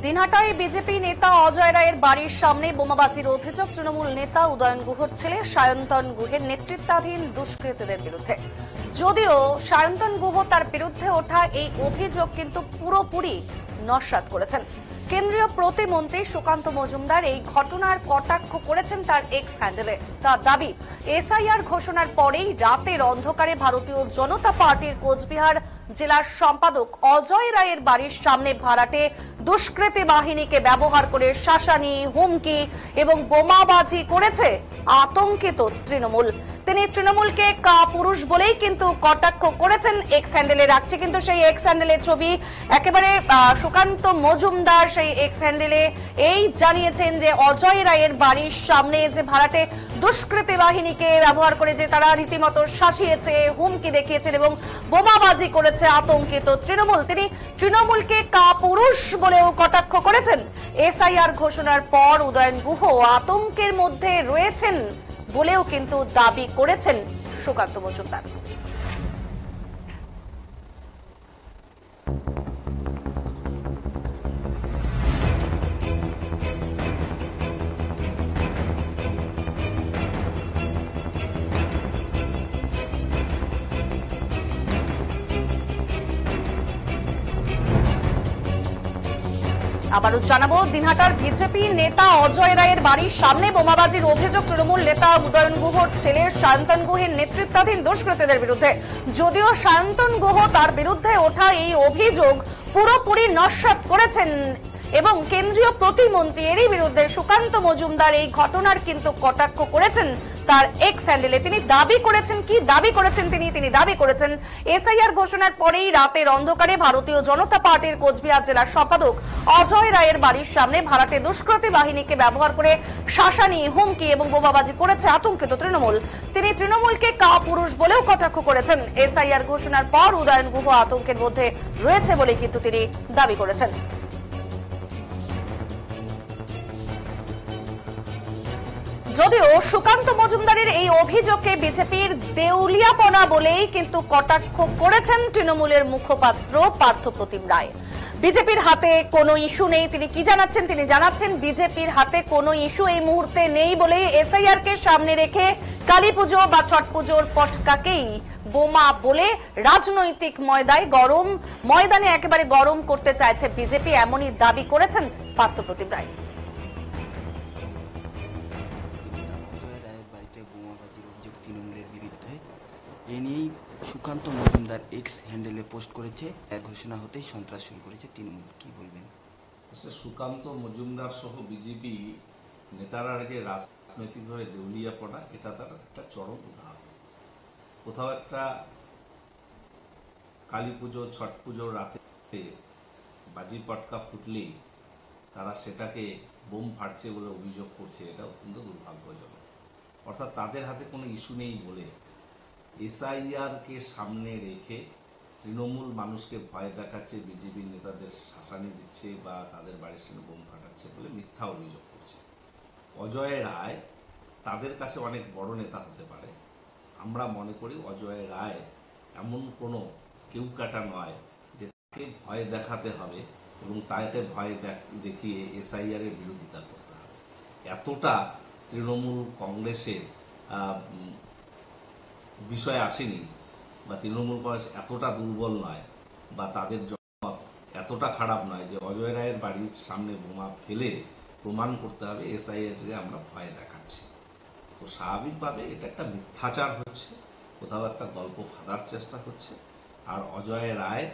দিনহাটায় BJP নেতা অজয় রায়ের বাড়ির সামনে বোমাবাজির অভিযোগ তৃণমূল নেতা উদয়ন গুহর ছেলে সায়ন্তন গুহের নেতৃত্বাধীন দুষ্কৃতীদের বিরুদ্ধে। যদিও সায়ন্তন গুহ তার বিরুদ্ধে ওঠা এই অভিযোগ কিন্তু পুরোপুরি নস্যাৎ করেছেন। কেন্দ্রীয় প্রতিমন্ত্রী সুকান্ত মজুমদার এই ঘটনার কটাক্ষ করেছেন তার এক্স হ্যান্ডেলে। তার দাবি, এসআইআর ঘোষণার পরেই রাতের অন্ধকারে ভারতীয় জনতা পার্টির কোচবিহার জেলার সম্পাদক অজয় রায়ের বাড়ির সামনে ভাড়াটে দুষ্কৃতী বাহিনীকে ব্যবহার করে শাসানি, হুমকি এবং বোমাবাজি করেছে আতঙ্কিত তৃণমূল। তিনি তৃণমূলকে কাপুরুষ বলেই কিন্তু কটাক্ষ করেছেন। এক্স হ্যান্ডেলে রাখছে কিন্তু সেই এক্স হ্যান্ডেলের ছবি একেবারে সুকান্ত মজুমদার সেই এক্স হ্যান্ডেলে এই জানিয়েছেন যে অজয় রায়ের বাড়ির সামনে যে ভাড়াটে দুষ্কৃতী বাহিনীকে ব্যবহার করে যে তারা রীতিমতো শাসিয়েছে, হুমকি দেখিয়েছেন এবং বোমাবাজি করেছে আতঙ্কিত তৃণমূল। তিনি তৃণমূলকে কাপুরুষ বলেও কটাক্ষ করেছেন। এসআইআর ঘোষণার পর উদয়ন গুহ আতঙ্কের মধ্যে রয়েছেন বলেও কিন্তু দাবি করেছেন সুকান্ত মজুমদার। আবারও জানাবো, দিনহাটার বিজেপি নেতা অজয় রায়ের বাড়ির সামনে বোমাবাজির অভিযোগ তৃণমূল নেতা উদয়ন গুহর ছেলে সায়ন্তন গুহের নেতৃত্বাধীন দুষ্কৃতীদের বিরুদ্ধে। যদিও সায়ন্তন গুহ তার বিরুদ্ধে ওঠা এই অভিযোগ পুরোপুরি নস্যাৎ করেছেন এবং কেন্দ্রীয় প্রতিমন্ত্রী এরই বিরুদ্ধে সুকান্ত মজুমদার এই ঘটনার কিন্তু কটাক্ষ করেছেন তার এক্স হ্যান্ডেলে। তিনি দাবি করেছেন, কি দাবি করেছেন তিনি দাবি করেছেন এসআইআর ঘোষণার পরেই রাতের অন্ধকারে ভারতীয় জনতা পার্টির কোচবিহার জেলার সম্পাদক অজয় রায়ের বাড়ির সামনে ভাড়াটে দুষ্কৃতী বাহিনীকে ব্যবহার করে শাসানি, হুমকি এবং বোমাবাজি করেছে আতঙ্কিত তৃণমূল। তিনি তৃণমূলকে কাপুরুষ বলেও কটাক্ষ করেছেন। এসআইআর ঘোষণার পর উদয়ন গুহ আতঙ্কের মধ্যে রয়েছে বলে কিন্তু তিনি দাবি করেছেন। যদিও সুকান্ত মজুমদারের এই অভিযোগকে বিজেপির দেউলিয়াপনা বলেই কিন্তু কটাক্ষ করেছেন তৃণমূলের মুখপাত্র পার্থপ্রতিম রায়। বিজেপির হাতে কোনো ইস্যু নেই। তিনি কি জানাচ্ছেন? তিনি জানাচ্ছেন বিজেপির হাতে কোনো ইস্যু এই মুহূর্তে নেই বলে এসআইআর কে সামনে রেখে কালী পুজো বা ছট পুজোর পটকাকেই বোমা বলে রাজনৈতিক ময়দানে একেবারে গরম করতে চাইছে বিজেপি, এমনই দাবি করেছেন পার্থপ্রতিম রায়। তৃণমূলের বিরুদ্ধে এ নিয়েই সুকান্ত মজুমদার এক্স হ্যান্ডেলে পোস্ট করেছে। এর ঘোষণা হতেই সন্ত্রাস শুরু করেছে তৃণমূল। কি বলবেন? সুকান্ত মজুমদার সহ বিজেপি নেতারা যে রাজনৈতিকভাবে দেউলিয়াপনা, এটা তার একটা চরম উদাহরণ। কোথাও একটা কালী পুজো, ছট পুজোর রাতে বাজি পটকা ফুটলেই তারা সেটাকে বোম ফাটছে বলে অভিযোগ করছে। এটা অত্যন্ত দুর্ভাগ্যজনক। অর্থাৎ তাদের হাতে কোনো ইস্যু নেই বলে এসআইআরকে সামনে রেখে তৃণমূল মানুষকে ভয় দেখাচ্ছে, বিজেপির নেতাদের শাসানি দিচ্ছে বা তাদের বাড়ির সামনে বোম ফাটাচ্ছে বলে মিথ্যা অভিযোগ করছে। অজয় রায় তাদের কাছে অনেক বড় নেতা হতে পারে। আমরা মনে করি অজয় রায় এমন কোনো কেউকাটা নয় যে তাকে ভয় দেখাতে হবে এবং তাকে ভয় দেখিয়ে এসআইআরের বিরোধিতা করতে হবে। এতটা তৃণমূল কংগ্রেসের বিষয় আসেনি বা তৃণমূল কংগ্রেস এতটা দুর্বল নয় বা তাদের জনমত এতটা খারাপ নয় যে অজয় রায়ের বাড়ির সামনে বোমা ফেলে প্রমাণ করতে হবে এসআইআরকে আমরা ভয় দেখাচ্ছি। তো স্বাভাবিকভাবে এটা একটা মিথ্যাচার হচ্ছে, কোথাও একটা গল্প ফাঁদার চেষ্টা হচ্ছে। আর অজয় রায়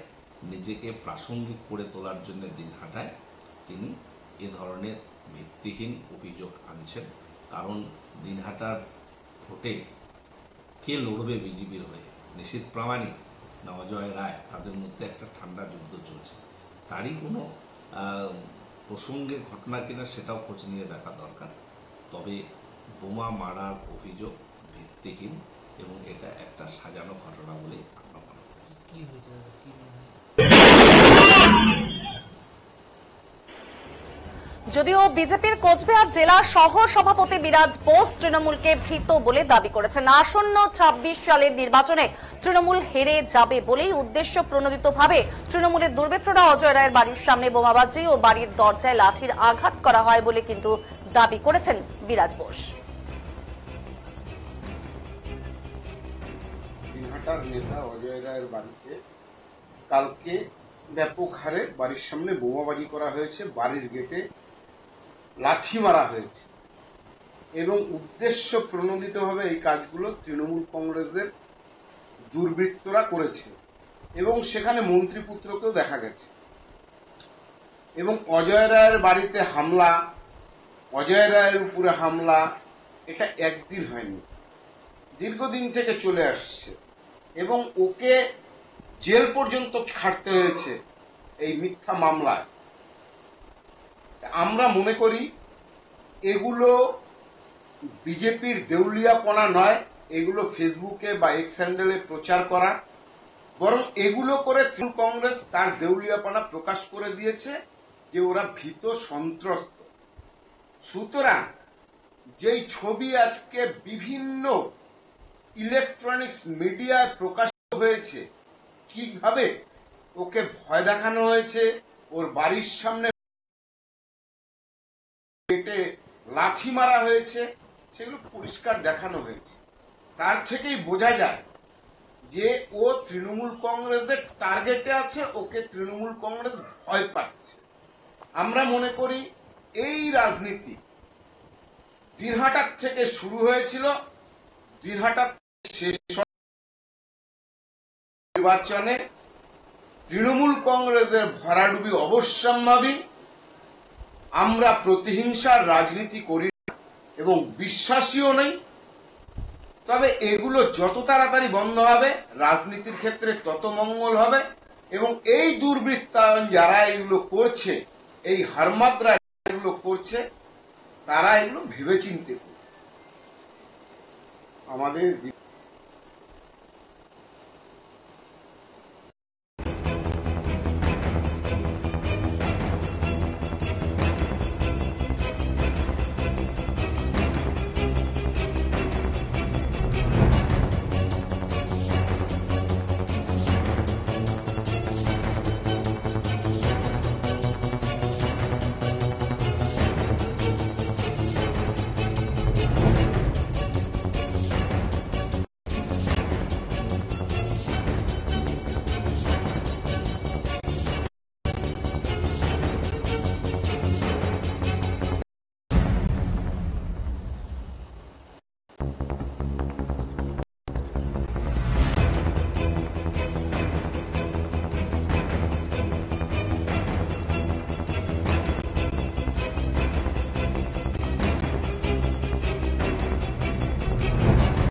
নিজেকে প্রাসঙ্গিক করে তোলার জন্য দিনহাটায় তিনি এ ধরনের ভিত্তিহীন অভিযোগ আনছেন। কারণ দিনহাটার ভোটে কে লড়বে বিজেপির হয়ে, নিশীথ প্রামাণিক না অজয় রায়, তাদের মধ্যে একটা ঠান্ডা যুদ্ধ চলছে। তারই কোনো প্রসঙ্গের ঘটনা কিনা সেটাও খোঁজ নিয়ে দেখা দরকার। তবে বোমা মারার অভিযোগ ভিত্তিহীন এবং এটা একটা সাজানো ঘটনা বলে আমরা মনে করি। যদিও বিজেপির কোচবিহার জেলা সহ সভাপতি বিরাজ বোস তৃণমূলকে ভীত বলে দাবি করেছেন। আসন্ন ২৬ সালের নির্বাচনে তৃণমূল হেরে যাবে বলেই উদ্দেশ্য প্রণোদিতভাবে তৃণমূলের দুর্বৃত্তরা অজয় রায়ের বাড়ির সামনে বোমাবাজি ও বাড়ির দরজায় লাঠির আঘাত করা হয় বলে কিন্তু দাবি করেছেন বিরাজ বোস। দিনহাটার নেতা অজয় রায়ের বাড়িতে কালকে ব্যাপক হারে বাড়ির সামনে বোমাবাজি করা হয়েছে, বাড়ির গেটে লাথি মারা হয়েছে এবং উদ্দেশ্য প্রণোদিতভাবে এই কাজগুলো তৃণমূল কংগ্রেসের দুর্বৃত্তরা করেছে এবং সেখানে মন্ত্রীপুত্রকেও দেখা গেছে। এবং অজয় রায়ের বাড়িতে হামলা, অজয় রায়ের উপরে হামলা এটা একদিন হয়নি, দীর্ঘদিন থেকে চলে আসছে এবং ওকে জেল পর্যন্ত খাটতে হয়েছে এই মিথ্যা মামলায়। আমরা মনে করি এগুলো বিজেপির দেউলিয়াপনা নয়, এগুলো ফেসবুকে বা এক্স হ্যান্ডেলে প্রচার করা, বরং এগুলো করে তৃণমূল কংগ্রেস তার দেউলিয়াপনা প্রকাশ করে দিয়েছে যে ওরা ভীত সন্ত্রস্ত। সুতরাং যেই ছবি আজকে বিভিন্ন ইলেকট্রনিক্স মিডিয়ায় প্রকাশিত হয়েছে, কিভাবে ওকে ভয় দেখানো হয়েছে, ওর বাড়ির সামনে পেটে লাঠি মারা হয়েছে, সেগুলো পরিষ্কার দেখানো হয়েছে। তার থেকেই বোঝা যায় যে ও তৃণমূল কংগ্রেসের টার্গেটে আছে, ওকে তৃণমূল কংগ্রেস ভয় পাচ্ছে। আমরা মনে করি এই রাজনীতি দিনহাটার থেকে শুরু হয়েছিল, দিনহাটার শেষ নির্বাচনে তৃণমূল কংগ্রেসের ভরাডুবি অবশ্যম্ভাবী। আমরা প্রতিহিংসার রাজনীতি করি এবং বিশ্বাসীও নেই, তবে এগুলো যত তাড়াতাড়ি বন্ধ হবে রাজনীতির ক্ষেত্রে তত মঙ্গল হবে এবং এই দুর্বৃত্তায়ন যারা এগুলো করছে, এই হারমাদরা এগুলো করছে, তারা এগুলো ভেবেচিন্তে করবে। আমাদের